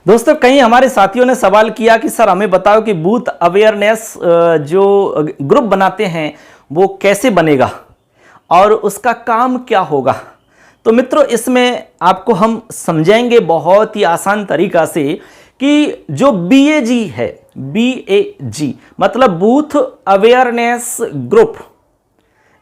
दोस्तों, कई हमारे साथियों ने सवाल किया कि सर हमें बताओ कि बूथ अवेयरनेस जो ग्रुप बनाते हैं वो कैसे बनेगा और उसका काम क्या होगा। तो मित्रों, इसमें आपको हम समझाएंगे बहुत ही आसान तरीका से कि जो BAG है, BAG मतलब बूथ अवेयरनेस ग्रुप,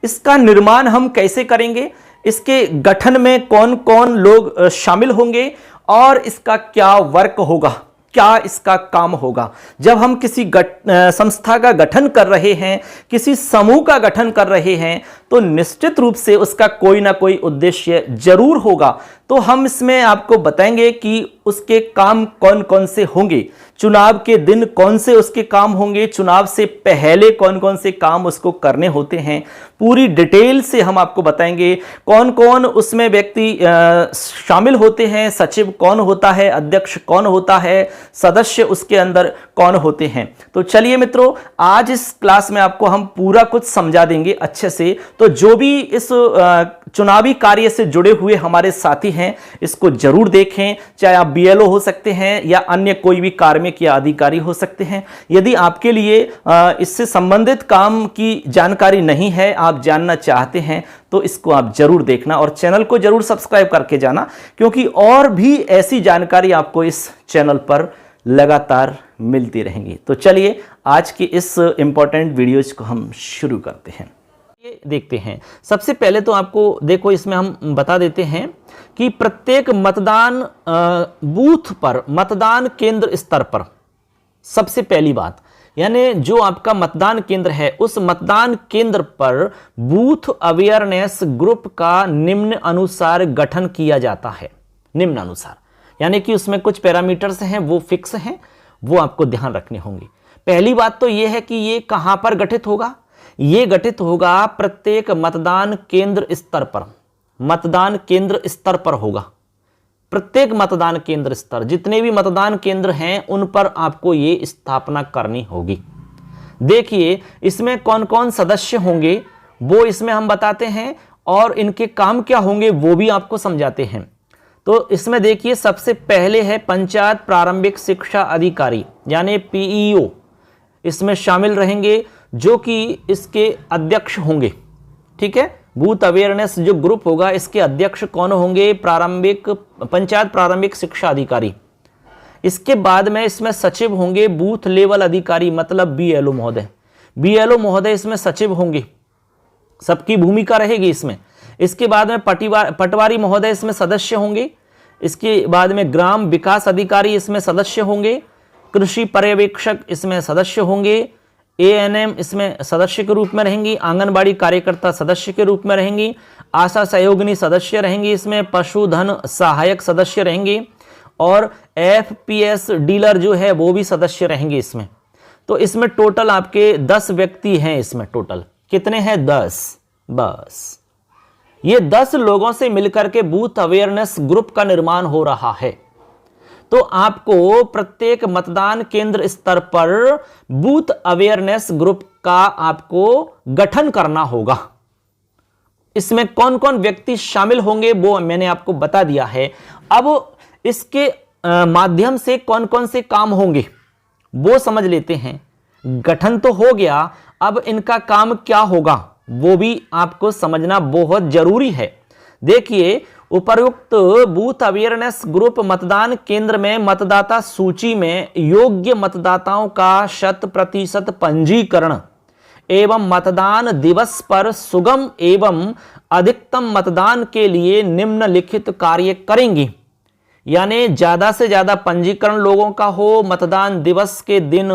इसका निर्माण हम कैसे करेंगे, इसके गठन में कौन कौन लोग शामिल होंगे और इसका क्या वर्क होगा, क्या इसका काम होगा। जब हम किसी संस्था का गठन कर रहे हैं, किसी समूह का गठन कर रहे हैं, तो निश्चित रूप से उसका कोई ना कोई उद्देश्य जरूर होगा। तो हम इसमें आपको बताएंगे कि उसके काम कौन कौन से होंगे, चुनाव के दिन कौन से उसके काम होंगे, चुनाव से पहले कौन कौन से काम उसको करने होते हैं। पूरी डिटेल से हम आपको बताएंगे कौन कौन उसमें व्यक्ति शामिल होते हैं, सचिव कौन होता है, अध्यक्ष कौन होता है, सदस्य उसके अंदर कौन होते हैं। तो चलिए मित्रों, आज इस क्लास में आपको हम पूरा कुछ समझा देंगे अच्छे से। तो जो भी इस चुनावी कार्य से जुड़े हुए हमारे साथी हैं, इसको जरूर देखें। चाहे आप BLO हो सकते हैं या अन्य कोई भी कार्मिक या अधिकारी हो सकते हैं। यदि आपके लिए इससे संबंधित काम की जानकारी नहीं है, आप जानना चाहते हैं, तो इसको आप जरूर देखना और चैनल को जरूर सब्सक्राइब करके जाना, क्योंकि और भी ऐसी जानकारी आपको इस चैनल पर लगातार मिलती रहेंगी। तो चलिए आज की इस इंपॉर्टेंट वीडियोज को हम शुरू करते हैं। ये देखते हैं। सबसे पहले तो आपको देखो, इसमें हम बता देते हैं कि प्रत्येक मतदान बूथ पर, मतदान केंद्र स्तर पर, सबसे पहली बात यानी जो आपका मतदान केंद्र है, उस मतदान केंद्र पर बूथ अवेयरनेस ग्रुप का निम्न अनुसार गठन किया जाता है। निम्न अनुसार यानी कि उसमें कुछ पैरामीटर्स हैं, वो फिक्स हैं, वो आपको ध्यान रखने होंगे। पहली बात तो यह है कि ये कहां पर गठित होगा। ये गठित होगा प्रत्येक मतदान केंद्र स्तर पर, मतदान केंद्र स्तर पर होगा। प्रत्येक मतदान केंद्र स्तर, जितने भी मतदान केंद्र हैं उन पर आपको ये स्थापना करनी होगी। देखिए इसमें कौन कौन सदस्य होंगे वो इसमें हम बताते हैं और इनके काम क्या होंगे वो भी आपको समझाते हैं। तो इसमें देखिए सबसे पहले है पंचायत प्रारंभिक शिक्षा अधिकारी यानी PEO, इसमें शामिल रहेंगे, जो कि इसके अध्यक्ष होंगे। ठीक है, बूथ अवेयरनेस जो ग्रुप होगा इसके अध्यक्ष कौन होंगे, पंचायत प्रारंभिक शिक्षा अधिकारी। इसके बाद में इसमें सचिव होंगे बूथ लेवल अधिकारी मतलब BLO महोदय। BLO महोदय इसमें सचिव होंगे, सबकी भूमिका रहेगी इसमें। इसके बाद में पटवारी महोदय इसमें सदस्य होंगे। इसके बाद में ग्राम विकास अधिकारी इसमें सदस्य होंगे। कृषि पर्यवेक्षक इसमें सदस्य होंगे। ANM इसमें सदस्य के रूप में रहेंगी। आंगनबाड़ी कार्यकर्ता सदस्य के रूप में रहेंगी। आशा सहयोगिनी सदस्य रहेंगी। इसमें पशुधन सहायक सदस्य रहेंगे और FPS डीलर जो है वो भी सदस्य रहेंगे इसमें। तो इसमें टोटल आपके 10 व्यक्ति हैं। इसमें टोटल कितने हैं? 10। बस ये 10 लोगों से मिलकर के बूथ अवेयरनेस ग्रुप का निर्माण हो रहा है। तो आपको प्रत्येक मतदान केंद्र स्तर पर बूथ अवेयरनेस ग्रुप का आपको गठन करना होगा। इसमें कौन कौन व्यक्ति शामिल होंगे वो मैंने आपको बता दिया है। अब इसके माध्यम से कौन कौन से काम होंगे वो समझ लेते हैं। गठन तो हो गया, अब इनका काम क्या होगा वो भी आपको समझना बहुत जरूरी है। देखिए उपर्युक्त बूथ अवेयरनेस ग्रुप मतदान केंद्र में मतदाता सूची में योग्य मतदाताओं का 100% पंजीकरण एवं मतदान दिवस पर सुगम एवं अधिकतम मतदान के लिए निम्नलिखित कार्य करेंगी। यानी ज्यादा से ज्यादा पंजीकरण लोगों का हो, मतदान दिवस के दिन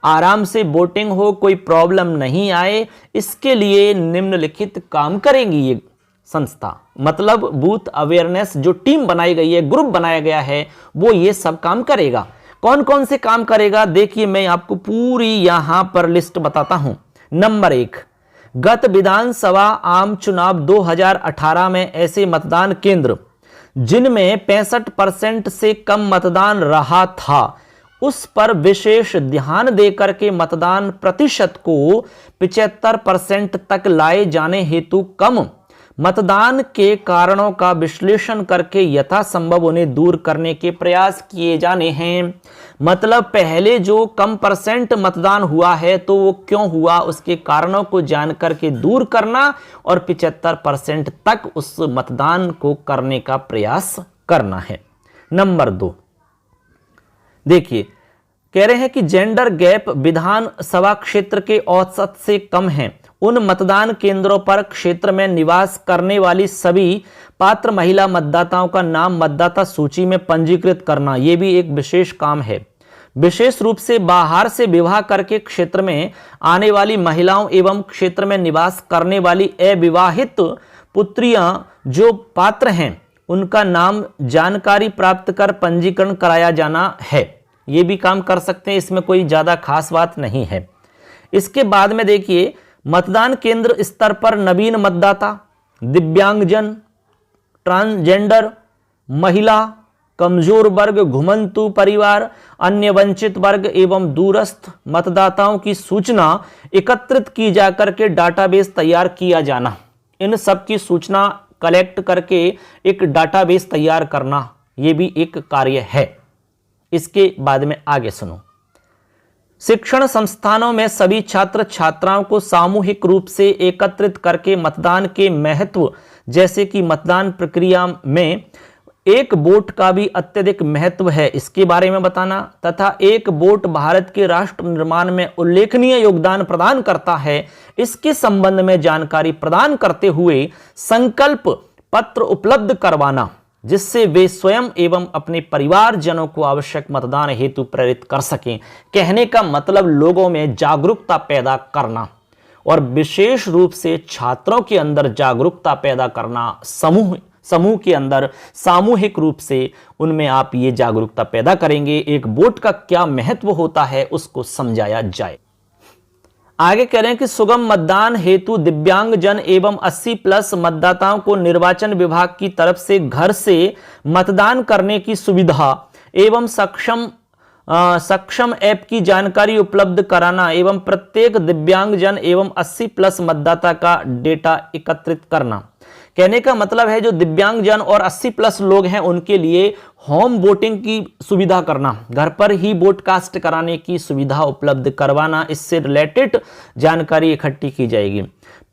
आराम से वोटिंग हो, कोई प्रॉब्लम नहीं आए, इसके लिए निम्नलिखित काम करेंगी ये संस्था। मतलब बूथ अवेयरनेस जो टीम बनाई गई है, ग्रुप बनाया गया है, वो ये सब काम करेगा। कौन कौन से काम करेगा देखिए, मैं आपको पूरी यहां पर लिस्ट बताता हूं। नंबर 1, गत विधानसभा आम चुनाव 2018 में ऐसे मतदान केंद्र जिनमें 65% से कम मतदान रहा था, उस पर विशेष ध्यान देकर के मतदान प्रतिशत को 75% तक लाए जाने हेतु कम मतदान के कारणों का विश्लेषण करके यथासंभव उन्हें दूर करने के प्रयास किए जाने हैं। मतलब पहले जो कम परसेंट मतदान हुआ है तो वो क्यों हुआ, उसके कारणों को जानकर के दूर करना और 75% तक उस मतदान को करने का प्रयास करना है। नंबर 2 देखिए, कह रहे हैं कि जेंडर गैप विधानसभा क्षेत्र के औसत से कम है। उन मतदान केंद्रों पर क्षेत्र में निवास करने वाली सभी पात्र महिला मतदाताओं का नाम मतदाता सूची में पंजीकृत करना, यह भी एक विशेष काम है। विशेष रूप से बाहर से विवाह करके क्षेत्र में आने वाली महिलाओं एवं क्षेत्र में निवास करने वाली अविवाहित पुत्रियां जो पात्र हैं उनका नाम जानकारी प्राप्त कर पंजीकरण कराया जाना है। ये भी काम कर सकते हैं, इसमें कोई ज्यादा खास बात नहीं है। इसके बाद में देखिए, मतदान केंद्र स्तर पर नवीन मतदाता, दिव्यांगजन, ट्रांसजेंडर, महिला, कमजोर वर्ग, घुमंतु परिवार, अन्य वंचित वर्ग एवं दूरस्थ मतदाताओं की सूचना एकत्रित की जाकर के डाटाबेस तैयार किया जाना। इन सब की सूचना कलेक्ट करके एक डाटाबेस तैयार करना, यह भी एक कार्य है। इसके बाद में आगे सुनो। शिक्षण संस्थानों में सभी छात्र छात्राओं को सामूहिक रूप से एकत्रित करके मतदान के महत्व, जैसे कि मतदान प्रक्रिया में एक वोट का भी अत्यधिक महत्व है, इसके बारे में बताना तथा एक वोट भारत के राष्ट्र निर्माण में उल्लेखनीय योगदान प्रदान करता है, इसके संबंध में जानकारी प्रदान करते हुए संकल्प पत्र उपलब्ध करवाना, जिससे वे स्वयं एवं अपने परिवारजनों को आवश्यक मतदान हेतु प्रेरित कर सकें। कहने का मतलब लोगों में जागरूकता पैदा करना और विशेष रूप से छात्रों के अंदर जागरूकता पैदा करना, समूह के अंदर सामूहिक रूप से उनमें आप ये जागरूकता पैदा करेंगे, एक वोट का क्या महत्व होता है उसको समझाया जाए। आगे कह रहे हैं कि सुगम मतदान हेतु दिव्यांगजन एवं 80+ मतदाताओं को निर्वाचन विभाग की तरफ से घर से मतदान करने की सुविधा एवं सक्षम ऐप की जानकारी उपलब्ध कराना एवं प्रत्येक दिव्यांगजन एवं 80+ मतदाता का डेटा एकत्रित करना। कहने का मतलब है जो दिव्यांगजन और 80+ लोग हैं उनके लिए होम वोटिंग की सुविधा करना, घर पर ही वोट कास्ट कराने की सुविधा उपलब्ध करवाना, इससे रिलेटेड जानकारी इकट्ठी की जाएगी।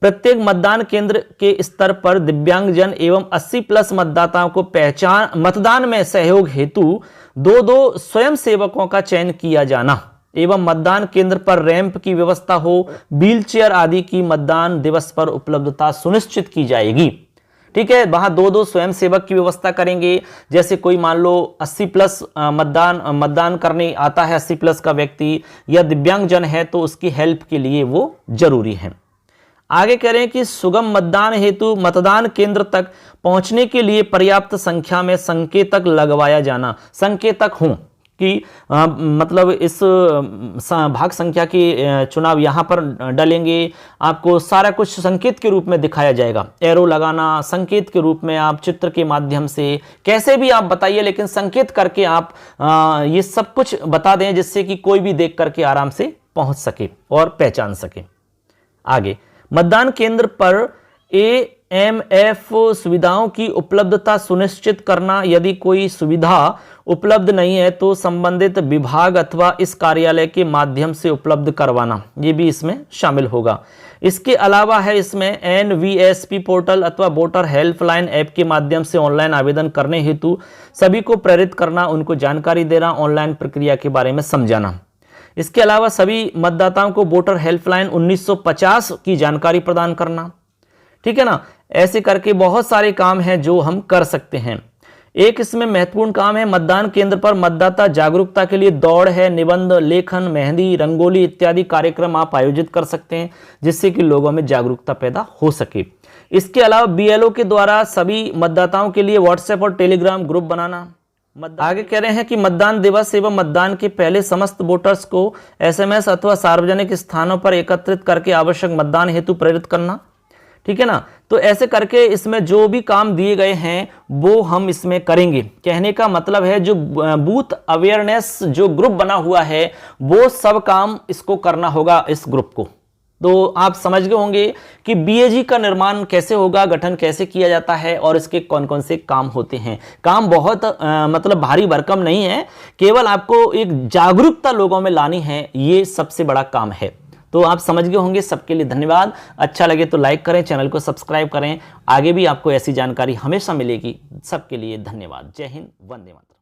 प्रत्येक मतदान केंद्र के स्तर पर दिव्यांगजन एवं 80+ मतदाताओं को मतदान में सहयोग हेतु 2 स्वयं सेवकों का चयन किया जाना एवं मतदान केंद्र पर रैंप की व्यवस्था हो, व्हीलचेयर आदि की मतदान दिवस पर उपलब्धता सुनिश्चित की जाएगी। ठीक है, वहां 2 स्वयं सेवक की व्यवस्था करेंगे। जैसे कोई मान लो 80+ मतदान करने आता है, 80+ का व्यक्ति या दिव्यांगजन है तो उसकी हेल्प के लिए वो जरूरी है। आगे कह रहे हैं कि सुगम मतदान हेतु मतदान केंद्र तक पहुंचने के लिए पर्याप्त संख्या में संकेतक लगवाया जाना। संकेतक हों कि मतलब इस भाग संख्या की चुनाव यहां पर डलेंगे, आपको सारा कुछ संकेत के रूप में दिखाया जाएगा। एरो लगाना संकेत के रूप में, आप चित्र के माध्यम से कैसे भी आप बताइए, लेकिन संकेत करके आप ये सब कुछ बता दें जिससे कि कोई भी देख करके आराम से पहुंच सके और पहचान सके। आगे, मतदान केंद्र पर AMF सुविधाओं की उपलब्धता सुनिश्चित करना। यदि कोई सुविधा उपलब्ध नहीं है तो संबंधित विभाग अथवा इस कार्यालय के माध्यम से उपलब्ध करवाना, ये भी इसमें शामिल होगा। इसके अलावा है इसमें NVSP पोर्टल अथवा वोटर हेल्पलाइन ऐप के माध्यम से ऑनलाइन आवेदन करने हेतु सभी को प्रेरित करना, उनको जानकारी देना, ऑनलाइन प्रक्रिया के बारे में समझाना। इसके अलावा सभी मतदाताओं को वोटर हेल्पलाइन 1950 की जानकारी प्रदान करना। ठीक है ना, ऐसे करके बहुत सारे काम हैं जो हम कर सकते हैं। एक इसमें महत्वपूर्ण काम है मतदान केंद्र पर मतदाता जागरूकता के लिए दौड़ है, निबंध लेखन, मेहंदी, रंगोली इत्यादि कार्यक्रम आप आयोजित कर सकते हैं जिससे कि लोगों में जागरूकता पैदा हो सके। इसके अलावा BLO के द्वारा सभी मतदाताओं के लिए व्हाट्सएप और टेलीग्राम ग्रुप बनाना। आगे कह रहे हैं कि मतदान दिवस एवं मतदान के पहले समस्त वोटर्स को SMS अथवा सार्वजनिक स्थानों पर एकत्रित करके आवश्यक मतदान हेतु प्रेरित करना। ठीक है ना, तो ऐसे करके इसमें जो भी काम दिए गए हैं वो हम इसमें करेंगे। कहने का मतलब है जो बूथ अवेयरनेस जो ग्रुप बना हुआ है वो सब काम इसको करना होगा, इस ग्रुप को तो आप समझ गए होंगे कि बीएजी का निर्माण कैसे होगा, गठन कैसे किया जाता है और इसके कौन कौन से काम होते हैं। काम बहुत मतलब भारी भरकम नहीं है, केवल आपको एक जागरूकता लोगों में लानी है, ये सबसे बड़ा काम है। तो आप समझ गए होंगे। सबके लिए धन्यवाद। अच्छा लगे तो लाइक करें, चैनल को सब्सक्राइब करें, आगे भी आपको ऐसी जानकारी हमेशा मिलेगी। सबके लिए धन्यवाद। जय हिंद, वंदे मातरम।